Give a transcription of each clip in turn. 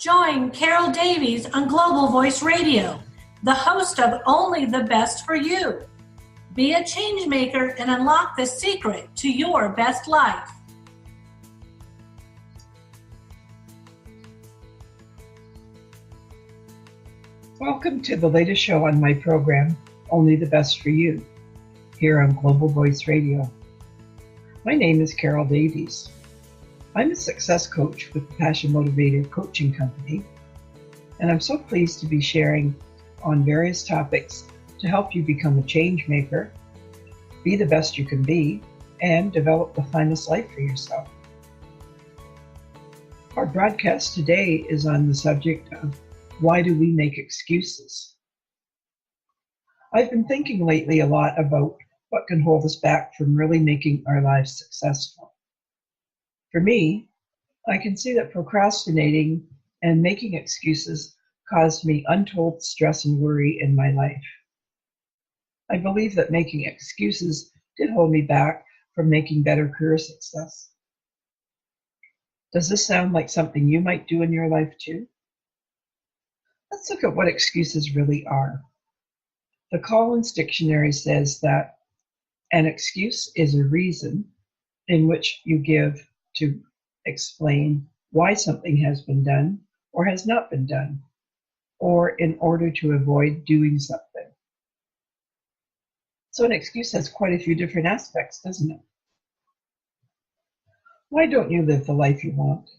Join Carol Davies on Global Voice Radio, the host of Only the Best for You. Be a change maker and unlock the secret to your best life. Welcome to the latest show on my program, Only the Best for You, here on Global Voice Radio. My name is Carol Davies. I'm a success coach with the Passion Motivated Coaching Company, and I'm so pleased to be sharing on various topics to help you become a change maker, be the best you can be, and develop the finest life for yourself. Our broadcast today is on the subject of why do we make excuses? I've been thinking lately a lot about what can hold us back from really making our lives successful. For me, I can see that procrastinating and making excuses caused me untold stress and worry in my life. I believe that making excuses did hold me back from making better career success. Does this sound like something you might do in your life too? Let's look at what excuses really are. The Collins Dictionary says that an excuse is a reason in which you give to explain why something has been done or has not been done, or in order to avoid doing something. So an excuse has quite a few different aspects, doesn't it? Why don't you live the life you want?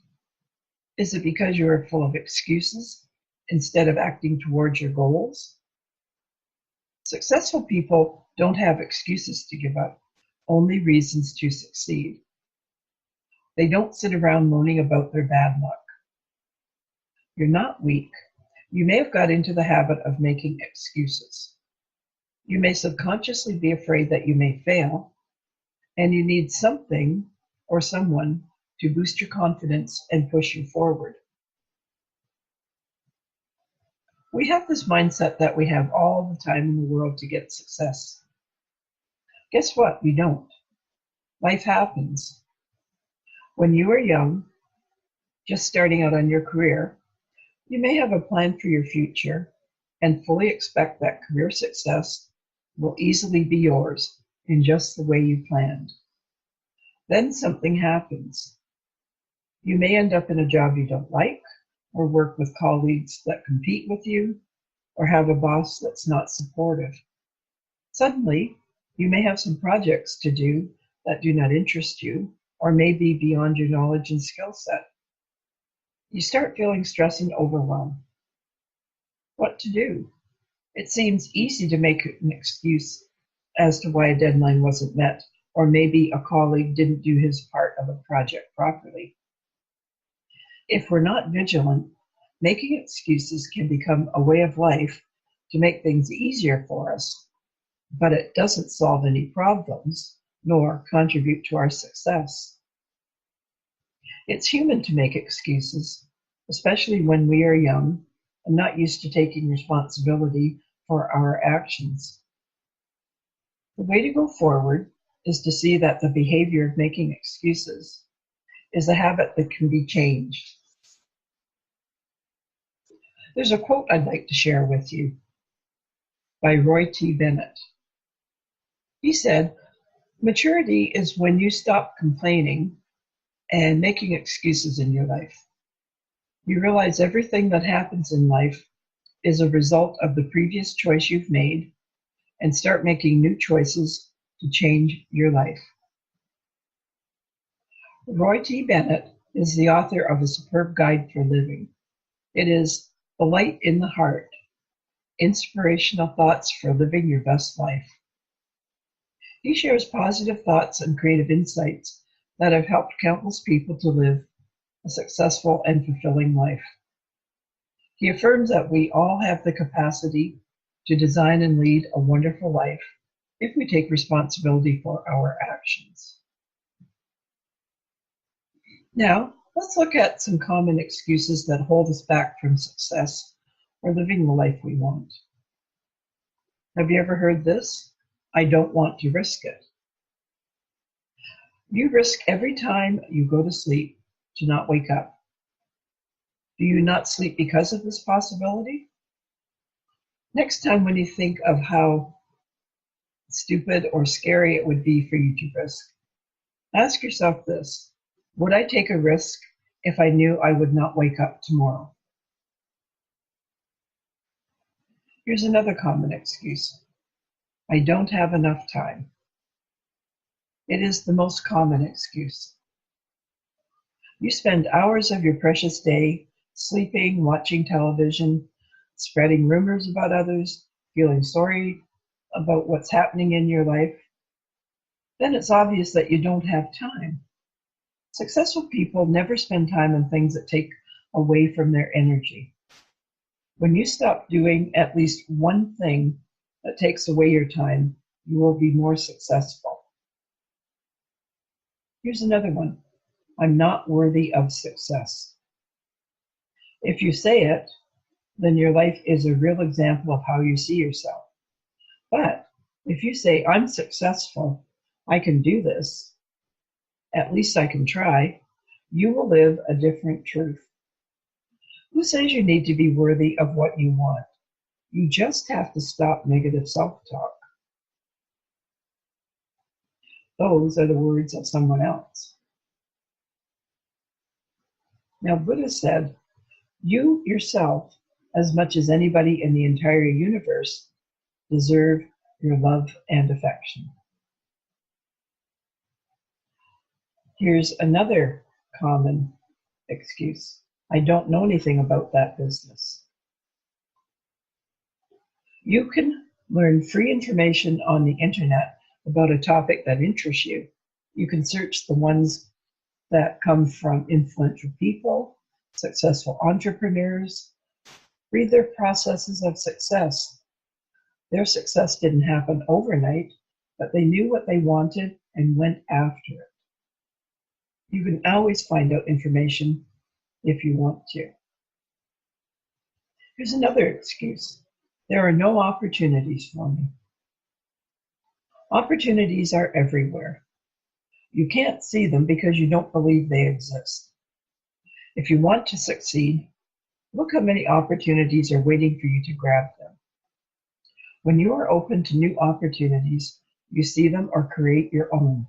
Is it because you are full of excuses instead of acting towards your goals? Successful people don't have excuses to give up, only reasons to succeed. They don't sit around moaning about their bad luck. You're not weak. You may have got into the habit of making excuses. You may subconsciously be afraid that you may fail, and you need something or someone to boost your confidence and push you forward. We have this mindset that we have all the time in the world to get success. Guess what? We don't. Life happens. When you are young, just starting out on your career, you may have a plan for your future and fully expect that career success will easily be yours in just the way you planned. Then something happens. You may end up in a job you don't like, or work with colleagues that compete with you, or have a boss that's not supportive. Suddenly, you may have some projects to do that do not interest you, or may be beyond your knowledge and skill set. You start feeling stress and overwhelm. What to do? It seems easy to make an excuse as to why a deadline wasn't met, or maybe a colleague didn't do his part of a project properly. If we're not vigilant, making excuses can become a way of life to make things easier for us, but it doesn't solve any problems nor contribute to our success. It's human to make excuses, especially when we are young and not used to taking responsibility for our actions. The way to go forward is to see that the behavior of making excuses is a habit that can be changed. There's a quote I'd like to share with you by Roy T. Bennett. He said, "Maturity is when you stop complaining and making excuses in your life. You realize everything that happens in life is a result of the previous choice you've made and start making new choices to change your life." Roy T. Bennett is the author of a superb guide for living. It is The Light in the Heart, Inspirational Thoughts for Living Your Best Life. He shares positive thoughts and creative insights that have helped countless people to live a successful and fulfilling life. He affirms that we all have the capacity to design and lead a wonderful life if we take responsibility for our actions. Now, let's look at some common excuses that hold us back from success or living the life we want. Have you ever heard this? I don't want to risk it. You risk every time you go to sleep to not wake up. Do you not sleep because of this possibility? Next time when you think of how stupid or scary it would be for you to risk, ask yourself this: would I take a risk if I knew I would not wake up tomorrow? Here's another common excuse: I don't have enough time. It is the most common excuse. You spend hours of your precious day sleeping, watching television, spreading rumors about others, feeling sorry about what's happening in your life. Then it's obvious that you don't have time. Successful people never spend time on things that take away from their energy. When you stop doing at least one thing that takes away your time, you will be more successful. Here's another one: I'm not worthy of success. If you say it, then your life is a real example of how you see yourself. But if you say, I'm successful, I can do this, at least I can try, you will live a different truth. Who says you need to be worthy of what you want? You just have to stop negative self-talk. Those are the words of someone else. Now, Buddha said, you yourself, as much as anybody in the entire universe, deserve your love and affection. Here's another common excuse: I don't know anything about that business. You can learn free information on the internet about a topic that interests you. You can search the ones that come from influential people, successful entrepreneurs. Read their processes of success. Their success didn't happen overnight, but they knew what they wanted and went after it. You can always find out information if you want to. Here's another excuse: there are no opportunities for me. Opportunities are everywhere. You can't see them because you don't believe they exist. If you want to succeed, look how many opportunities are waiting for you to grab them. When you are open to new opportunities, you see them or create your own.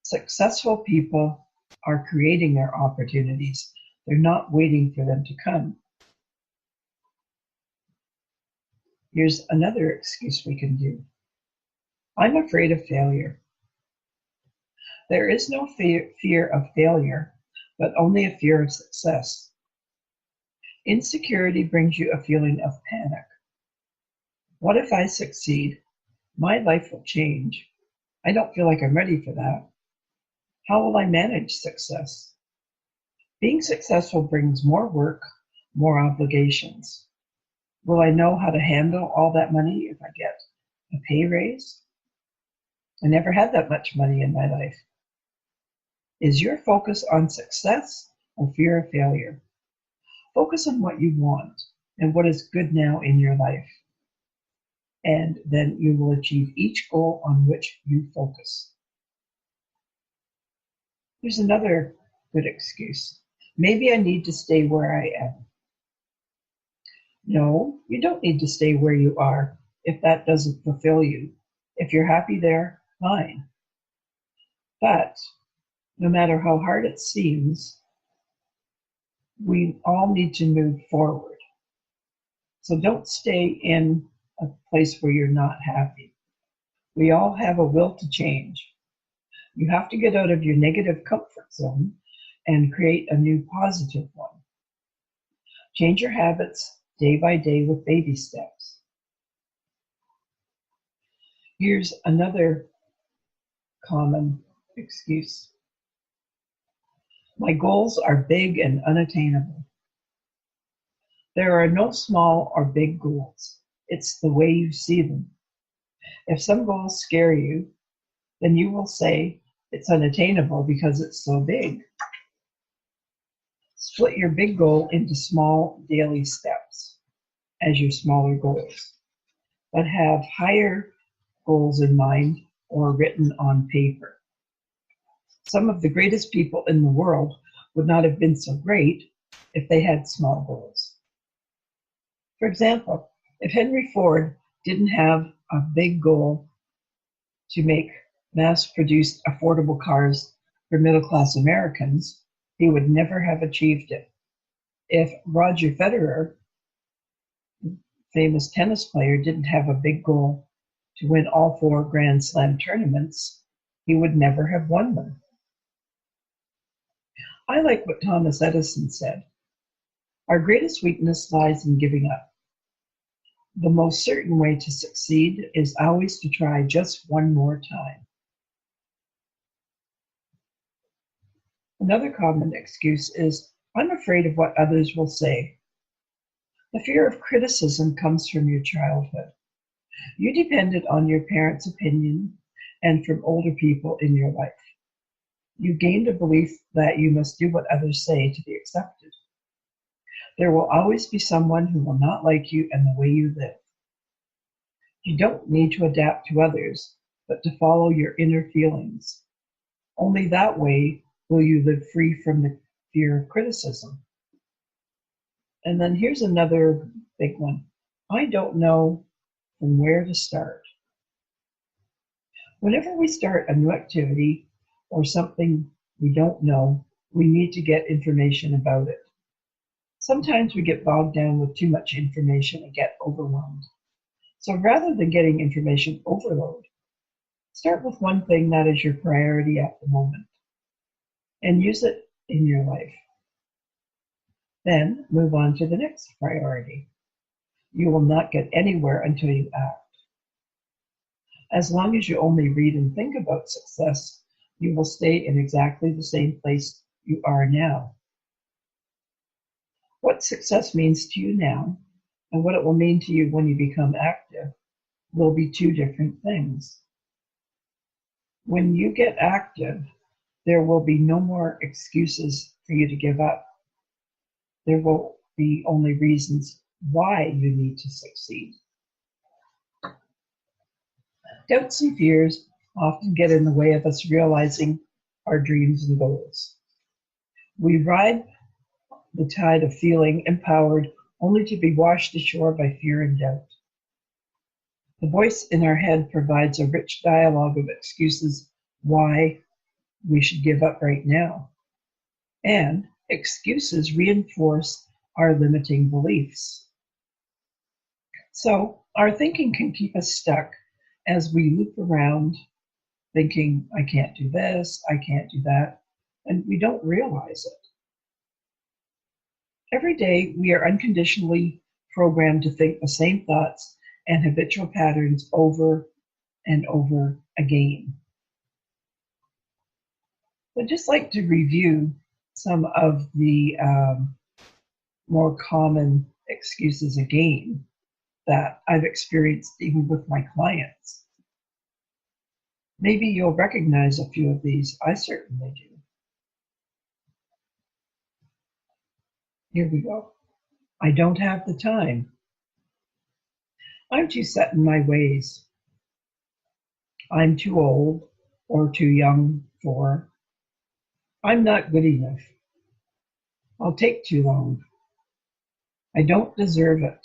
Successful people are creating their opportunities. They're not waiting for them to come. Here's another excuse we can do: I'm afraid of failure. There is no fear of failure, but only a fear of success. Insecurity brings you a feeling of panic. What if I succeed? My life will change. I don't feel like I'm ready for that. How will I manage success? Being successful brings more work, more obligations. Will I know how to handle all that money if I get a pay raise? I never had that much money in my life. Is your focus on success or fear of failure? Focus on what you want and what is good now in your life. And then you will achieve each goal on which you focus. Here's another good excuse: maybe I need to stay where I am. No, you don't need to stay where you are if that doesn't fulfill you. If you're happy there, fine. But no matter how hard it seems, we all need to move forward. So don't stay in a place where you're not happy. We all have a will to change. You have to get out of your negative comfort zone and create a new positive one. Change your habits day by day with baby steps. Here's another common excuse: my goals are big and unattainable. There are no small or big goals. It's the way you see them. If some goals scare you, then you will say it's unattainable because it's so big. Split your big goal into small daily steps as your smaller goals, but have higher goals in mind or written on paper. Some of the greatest people in the world would not have been so great if they had small goals. For example, if Henry Ford didn't have a big goal to make mass-produced affordable cars for middle-class Americans, he would never have achieved it. If Roger Federer, famous tennis player, didn't have a big goal to win all 4 Grand Slam tournaments, he would never have won them. I like what Thomas Edison said. Our greatest weakness lies in giving up. The most certain way to succeed is always to try just one more time. Another common excuse is, I'm afraid of what others will say. The fear of criticism comes from your childhood. You depended on your parents' opinion and from older people in your life. You gained a belief that you must do what others say to be accepted. There will always be someone who will not like you and the way you live. You don't need to adapt to others, but to follow your inner feelings. Only that way will you live free from the fear of criticism. And then here's another big one. I don't know from where to start. Whenever we start a new activity or something we don't know, we need to get information about it. Sometimes we get bogged down with too much information and get overwhelmed. So rather than getting information overload, start with one thing that is your priority at the moment and use it in your life. Then move on to the next priority. You will not get anywhere until you act. As long as you only read and think about success, you will stay in exactly the same place you are now. What success means to you now and what it will mean to you when you become active will be 2 different things. When you get active, there will be no more excuses for you to give up. There will be only reasons why you need to succeed. Doubts and fears often get in the way of us realizing our dreams and goals. We ride the tide of feeling empowered only to be washed ashore by fear and doubt. The voice in our head provides a rich dialogue of excuses why we should give up right now. And excuses reinforce our limiting beliefs. So our thinking can keep us stuck as we loop around thinking, I can't do this, I can't do that, and we don't realize it. Every day, we are unconditionally programmed to think the same thoughts and habitual patterns over and over again. I'd just like to review some of the more common excuses again that I've experienced even with my clients. Maybe you'll recognize a few of these. I certainly do. Here we go. I don't have the time. I'm too set in my ways. I'm too old or too young for. I'm not good enough. I'll take too long. I don't deserve it.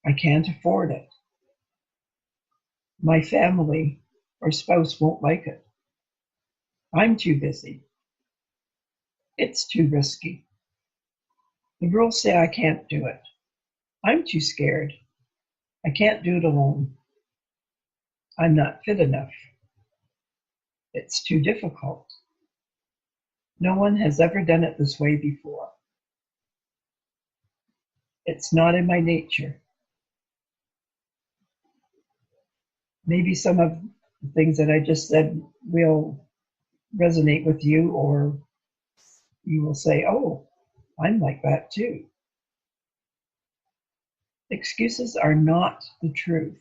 I can't afford it. My family or spouse won't like it. I'm too busy. It's too risky. The rules say I can't do it. I'm too scared. I can't do it alone. I'm not fit enough. It's too difficult. No one has ever done it this way before. It's not in my nature. Maybe some of the things that I just said will resonate with you, or you will say, oh, I'm like that too. Excuses are not the truth.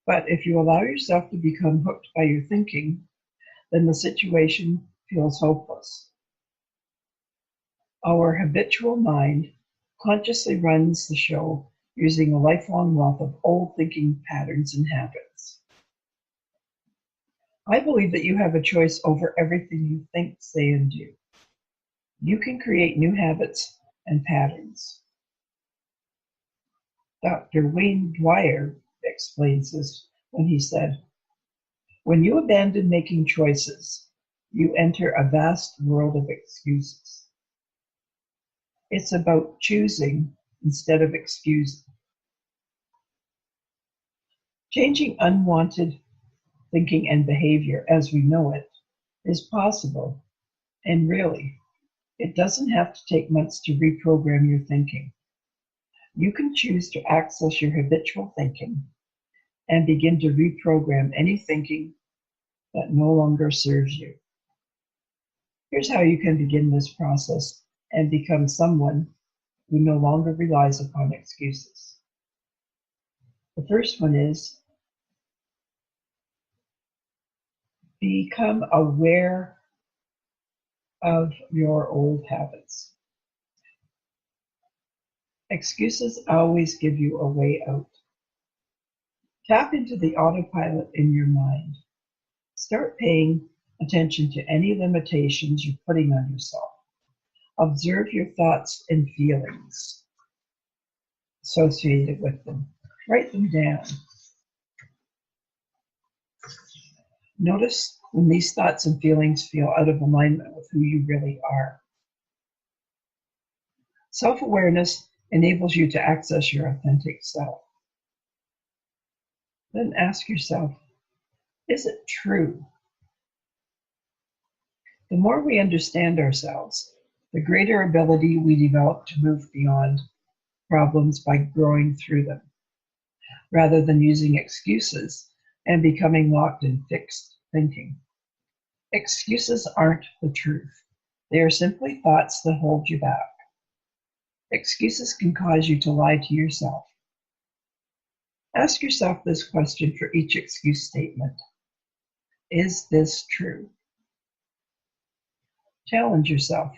But if you allow yourself to become hooked by your thinking, then the situation feels hopeless. Our habitual mind consciously runs the show using a lifelong wealth of old thinking patterns and habits. I believe that you have a choice over everything you think, say, and do. you can create new habits and patterns. Dr. Wayne Dwyer explains this when he said, "When you abandon making choices, you enter a vast world of excuses. It's about choosing instead of excusing." Changing unwanted thinking and behavior as we know it is possible, and really, it doesn't have to take months to reprogram your thinking. You can choose to access your habitual thinking and begin to reprogram any thinking that no longer serves you. Here's how you can begin this process and become someone who no longer relies upon excuses. The first one is become aware of your old habits. Excuses always give you a way out. Tap into the autopilot in your mind. Start paying attention to any limitations you're putting on yourself. Observe your thoughts and feelings associated with them. Write them down. Notice when these thoughts and feelings feel out of alignment with who you really are. Self-awareness enables you to access your authentic self. Then ask yourself, is it true? The more we understand ourselves, the greater ability we develop to move beyond problems by growing through them, rather than using excuses and becoming locked in fixed thinking. Excuses aren't the truth. They are simply thoughts that hold you back. Excuses can cause you to lie to yourself. Ask yourself this question for each excuse statement. Is this true? Challenge yourself.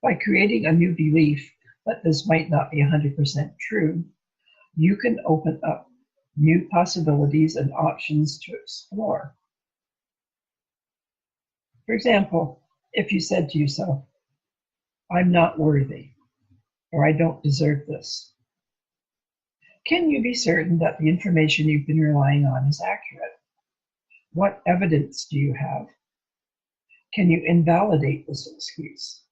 By creating a new belief that this might not be 100% true, you can open up new possibilities and options to explore. For example, if you said to yourself, "I'm not worthy," or "I don't deserve this," can you be certain that the information you've been relying on is accurate? What evidence do you have? Can you invalidate this excuse?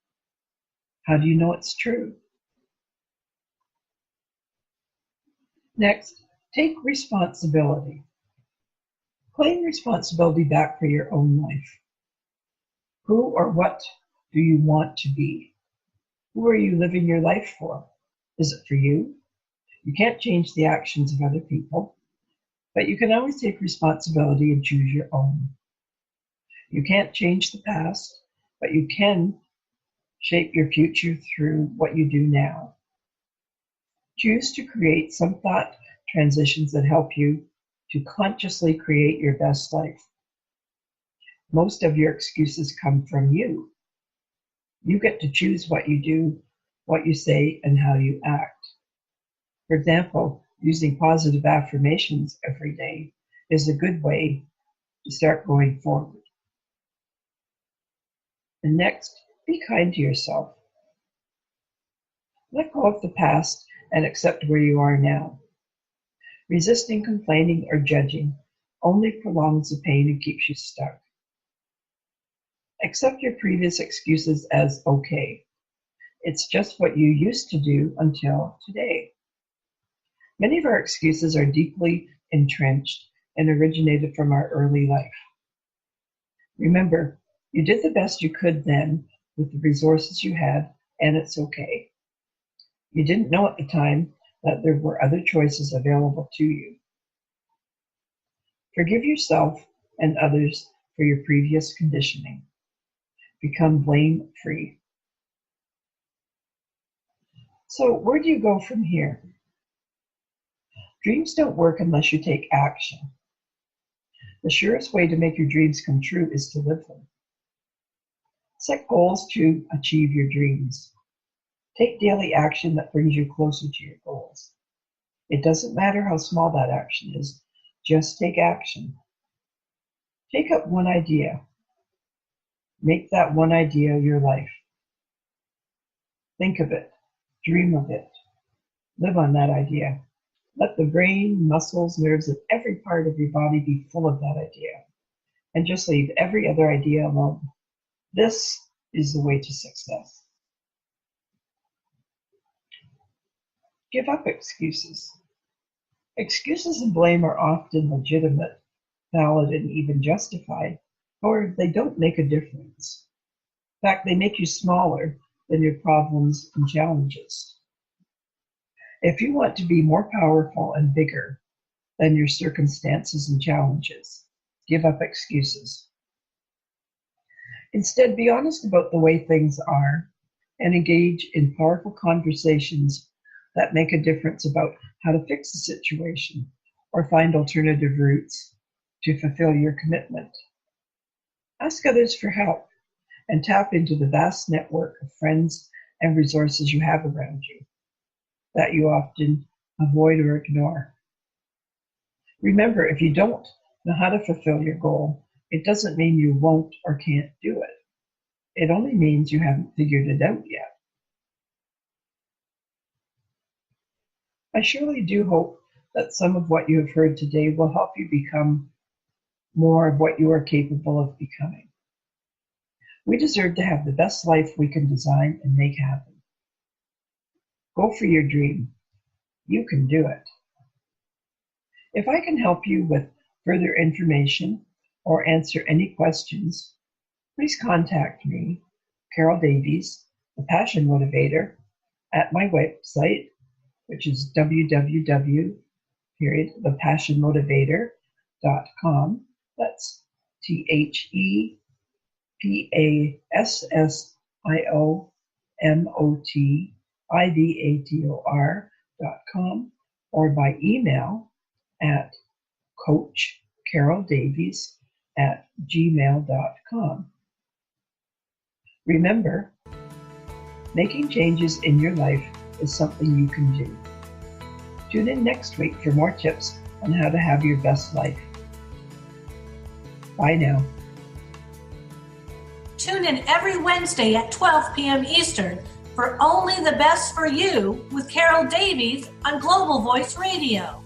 How do you know it's true? Next, take responsibility. Claim responsibility back for your own life. Who or what do you want to be? Who are you living your life for? Is it for you? You can't change the actions of other people, but you can always take responsibility and choose your own. You can't change the past, but you can shape your future through what you do now. Choose to create some thought transitions that help you to consciously create your best life. Most of your excuses come from you. You get to choose what you do, what you say, and how you act. For example, using positive affirmations every day is a good way to start going forward. And next, be kind to yourself. Let go of the past and accept where you are now. Resisting, complaining, or judging only prolongs the pain and keeps you stuck. Accept your previous excuses as okay. It's just what you used to do until today. Many of our excuses are deeply entrenched and originated from our early life. Remember, you did the best you could then with the resources you had, and it's okay. You didn't know at the time that there were other choices available to you. Forgive yourself and others for your previous conditioning. Become blame-free. So where do you go from here? Dreams don't work unless you take action. The surest way to make your dreams come true is to live them. Set goals to achieve your dreams. Take daily action that brings you closer to your goals. It doesn't matter how small that action is, just take action. Take up one idea. Make that one idea your life. Think of it. Dream of it. Live on that idea. Let the brain, muscles, nerves, and every part of your body be full of that idea. And just leave every other idea alone. This is the way to success. Give up excuses. Excuses and blame are often legitimate, valid, and even justified, or they don't make a difference. In fact, they make you smaller than your problems and challenges. If you want to be more powerful and bigger than your circumstances and challenges, give up excuses. Instead, be honest about the way things are and engage in powerful conversations that make a difference about how to fix the situation or find alternative routes to fulfill your commitment. Ask others for help and tap into the vast network of friends and resources you have around you that you often avoid or ignore. Remember, if you don't know how to fulfill your goal, it doesn't mean you won't or can't do it. It only means you haven't figured it out yet. I surely do hope that some of what you have heard today will help you become more of what you are capable of becoming. We deserve to have the best life we can design and make happen. Go for your dream. You can do it. If I can help you with further information or answer any questions, please contact me, Carol Davies, the Passion Motivator, at my website, which is www.thepassionmotivator.com. That's ThePassimotivator.com, or by email at coachcaroldavies@gmail.com. Remember, making changes in your life is something you can do. Tune in next week for more tips on how to have your best life. Bye now. Tune in every Wednesday at 12 p.m. Eastern for Only the Best for You with Carol Davies on Global Voice Radio.